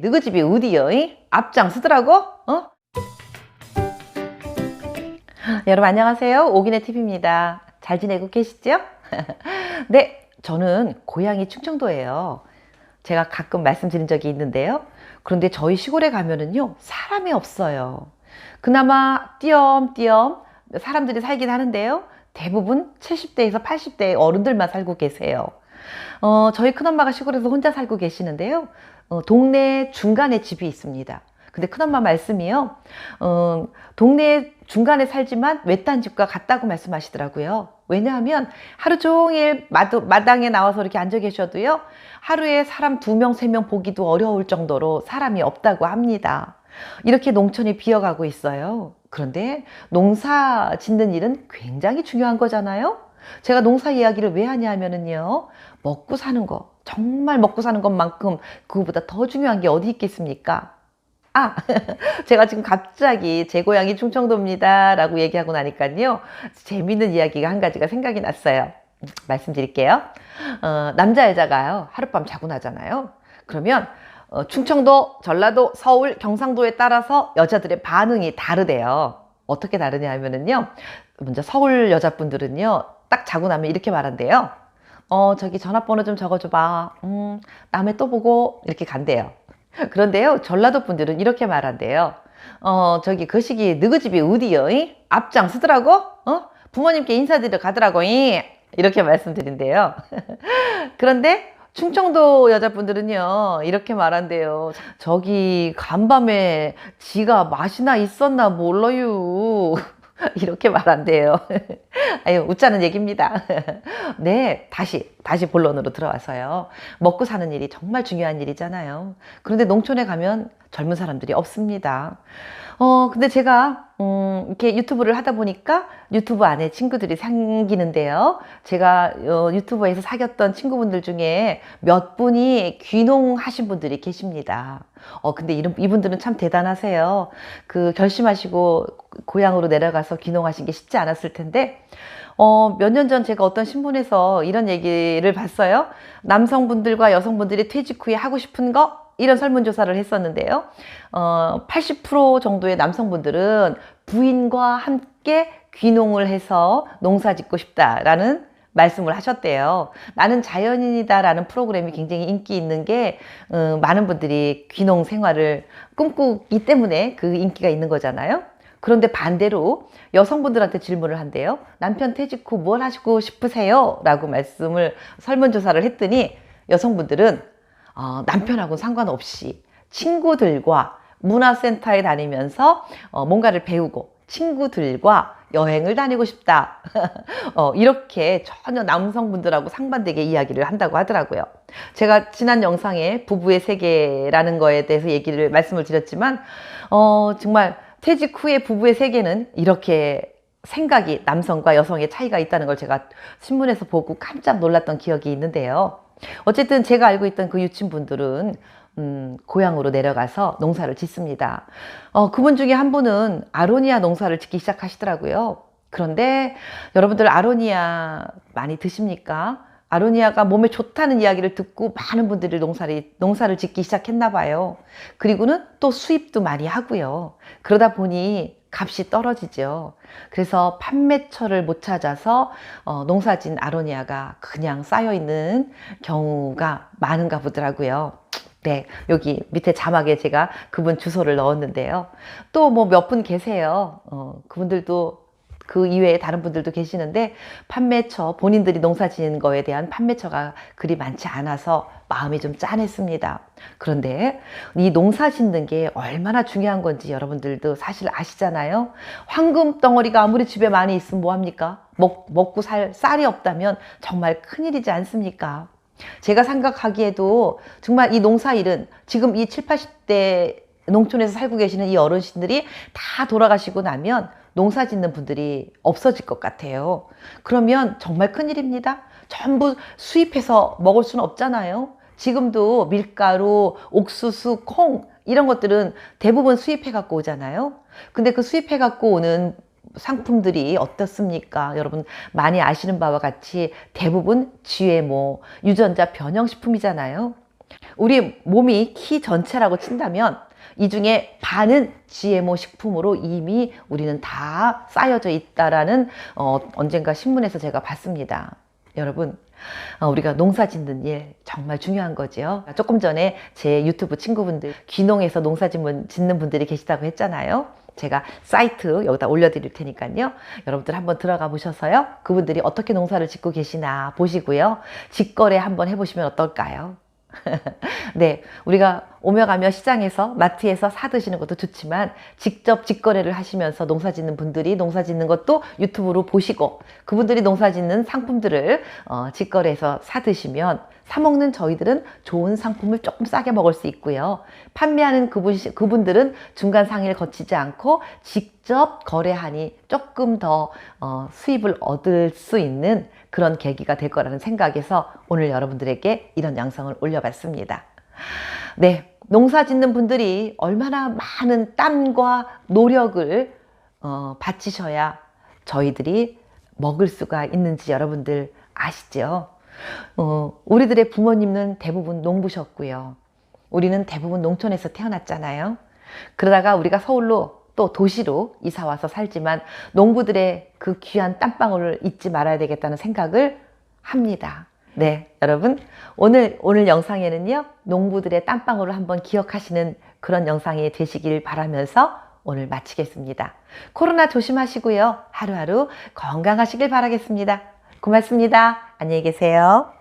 너희 집이 어디여? 앞장서더라고? 여러분 안녕하세요. 오기네 TV입니다. 잘 지내고 계시죠? 네, 저는 고향이 충청도예요. 제가 가끔 말씀드린 적이 있는데요. 그런데 저희 시골에 가면은요, 사람이 없어요. 그나마 띄엄띄엄 사람들이 살긴 하는데요. 대부분 70대에서 80대 어른들만 살고 계세요. 저희 큰엄마가 시골에서 혼자 살고 계시는데요. 동네 중간에 집이 있습니다. 근데 큰엄마 말씀이요. 동네 중간에 살지만 외딴 집과 같다고 말씀하시더라고요. 왜냐하면 하루 종일 마당에 나와서 이렇게 앉아 계셔도요. 하루에 사람 2명, 3명 보기도 어려울 정도로 사람이 없다고 합니다. 이렇게 농촌이 비어가고 있어요. 그런데 농사 짓는 일은 굉장히 중요한 거잖아요. 제가 농사 이야기를 왜 하냐 하면은요. 먹고 사는 거, 정말 먹고 사는 것만큼 그거보다 더 중요한 게 어디 있겠습니까? 제가 지금 갑자기 제 고향이 충청도입니다 라고 얘기하고 나니까요. 재밌는 이야기가 한 가지가 생각이 났어요. 말씀드릴게요. 남자 여자가요. 하룻밤 자고 나잖아요. 그러면 충청도, 전라도, 서울, 경상도에 따라서 여자들의 반응이 다르대요. 어떻게 다르냐 하면은요. 먼저 서울 여자분들은요. 딱 자고 나면 이렇게 말한대요. 저기 전화번호 좀 적어줘봐. 다음에 또 보고 이렇게 간대요. 그런데요, 전라도 분들은 이렇게 말한대요. 저기 그 시기 너희 집이 어디여? 앞장서더라고? 부모님께 인사드리러 가더라고. 이렇게 말씀드린대요. 그런데 충청도 여자분들은요, 이렇게 말한대요. 저기 간밤에 지가 맛이나 있었나 몰라요. 이렇게 말한대요. 아유, 웃자는 얘기입니다. 네, 다시 본론으로 들어와서요. 먹고 사는 일이 정말 중요한 일이잖아요. 그런데 농촌에 가면 젊은 사람들이 없습니다. 근데 제가, 이렇게 유튜브를 하다 보니까 유튜브 안에 친구들이 생기는데요. 제가 유튜브에서 사귀었던 친구분들 중에 몇 분이 귀농하신 분들이 계십니다. 근데 이분들은 참 대단하세요. 결심하시고 고향으로 내려가서 귀농하신 게 쉽지 않았을 텐데, 몇 년 전 제가 어떤 신문에서 이런 얘기를 봤어요. 남성분들과 여성분들이 퇴직 후에 하고 싶은 거? 이런 설문조사를 했었는데요. 80% 정도의 남성분들은 부인과 함께 귀농을 해서 농사 짓고 싶다라는 말씀을 하셨대요. 나는 자연인이다라는 프로그램이 굉장히 인기 있는 게 많은 분들이 귀농 생활을 꿈꾸기 때문에 그 인기가 있는 거잖아요. 그런데 반대로 여성분들한테 질문을 한대요. 남편 퇴직 후 뭘 하시고 싶으세요? 라고 설문조사를 했더니 여성분들은 남편하고는 상관없이 친구들과 문화센터에 다니면서 뭔가를 배우고 친구들과 여행을 다니고 싶다. 이렇게 전혀 남성분들하고 상반되게 이야기를 한다고 하더라고요. 제가 지난 영상에 부부의 세계라는 거에 대해서 말씀을 드렸지만 정말 퇴직 후에 부부의 세계는 이렇게 생각이 남성과 여성의 차이가 있다는 걸 제가 신문에서 보고 깜짝 놀랐던 기억이 있는데요. 어쨌든 제가 알고 있던 그 유친분들은 고향으로 내려가서 농사를 짓습니다. 그분 중에 한 분은 아로니아 농사를 짓기 시작하시더라고요. 그런데 여러분들 아로니아 많이 드십니까? 아로니아가 몸에 좋다는 이야기를 듣고 많은 분들이 농사를 짓기 시작했나 봐요. 그리고는 또 수입도 많이 하고요. 그러다 보니 값이 떨어지죠. 그래서 판매처를 못 찾아서 농사진 아로니아가 그냥 쌓여있는 경우가 많은가 보더라고요. 네, 여기 밑에 자막에 제가 그분 주소를 넣었는데요. 또 뭐 몇 분 계세요. 그분들도 그 이외에 다른 분들도 계시는데 본인들이 농사 지은 거에 대한 판매처가 그리 많지 않아서 마음이 좀 짠했습니다. 그런데 이 농사 짓는 게 얼마나 중요한 건지 여러분들도 사실 아시잖아요. 황금 덩어리가 아무리 집에 많이 있으면 뭐합니까? 먹고 살 쌀이 없다면 정말 큰일이지 않습니까? 제가 생각하기에도 정말 이 농사일은 지금 이 7, 80대 농촌에서 살고 계시는 이 어르신들이 다 돌아가시고 나면 농사 짓는 분들이 없어질 것 같아요. 그러면 정말 큰일입니다. 전부 수입해서 먹을 수는 없잖아요. 지금도 밀가루, 옥수수, 콩 이런 것들은 대부분 수입해 갖고 오잖아요. 근데 그 수입해 갖고 오는 상품들이 어떻습니까? 여러분 많이 아시는 바와 같이 대부분 GMO, 유전자 변형식품이잖아요. 우리 몸이 키 전체라고 친다면 이 중에 반은 GMO 식품으로 이미 우리는 다 쌓여져 있다라는 언젠가 신문에서 제가 봤습니다. 여러분, 우리가 농사 짓는 일 정말 중요한 거죠. 조금 전에 제 유튜브 친구분들 귀농해서 농사 짓는 분들이 계시다고 했잖아요. 제가 사이트 여기다 올려드릴 테니까요. 여러분들 한번 들어가 보셔서요. 그분들이 어떻게 농사를 짓고 계시나 보시고요. 직거래 한번 해보시면 어떨까요? 네, 우리가 오며 가며 시장에서 마트에서 사 드시는 것도 좋지만 직접 직거래를 하시면서 농사 짓는 분들이 농사 짓는 것도 유튜브로 보시고 그분들이 농사 짓는 상품들을 직거래해서 사 드시면 사 먹는 저희들은 좋은 상품을 조금 싸게 먹을 수 있고요. 판매하는 그분들은 중간 상인을 거치지 않고 직접 거래하니 조금 더 수입을 얻을 수 있는 그런 계기가 될 거라는 생각에서 오늘 여러분들에게 이런 영상을 올려봤습니다. 네, 농사 짓는 분들이 얼마나 많은 땀과 노력을 바치셔야 저희들이 먹을 수가 있는지 여러분들 아시죠? 우리들의 부모님은 대부분 농부셨고요. 우리는 대부분 농촌에서 태어났잖아요. 그러다가 우리가 서울로 또 도시로 이사 와서 살지만 농부들의 그 귀한 땀방울을 잊지 말아야 되겠다는 생각을 합니다. 네, 여러분 오늘 영상에는요 농부들의 땀방울을 한번 기억하시는 그런 영상이 되시길 바라면서 오늘 마치겠습니다. 코로나 조심하시고요. 하루하루 건강하시길 바라겠습니다. 고맙습니다. 안녕히 계세요.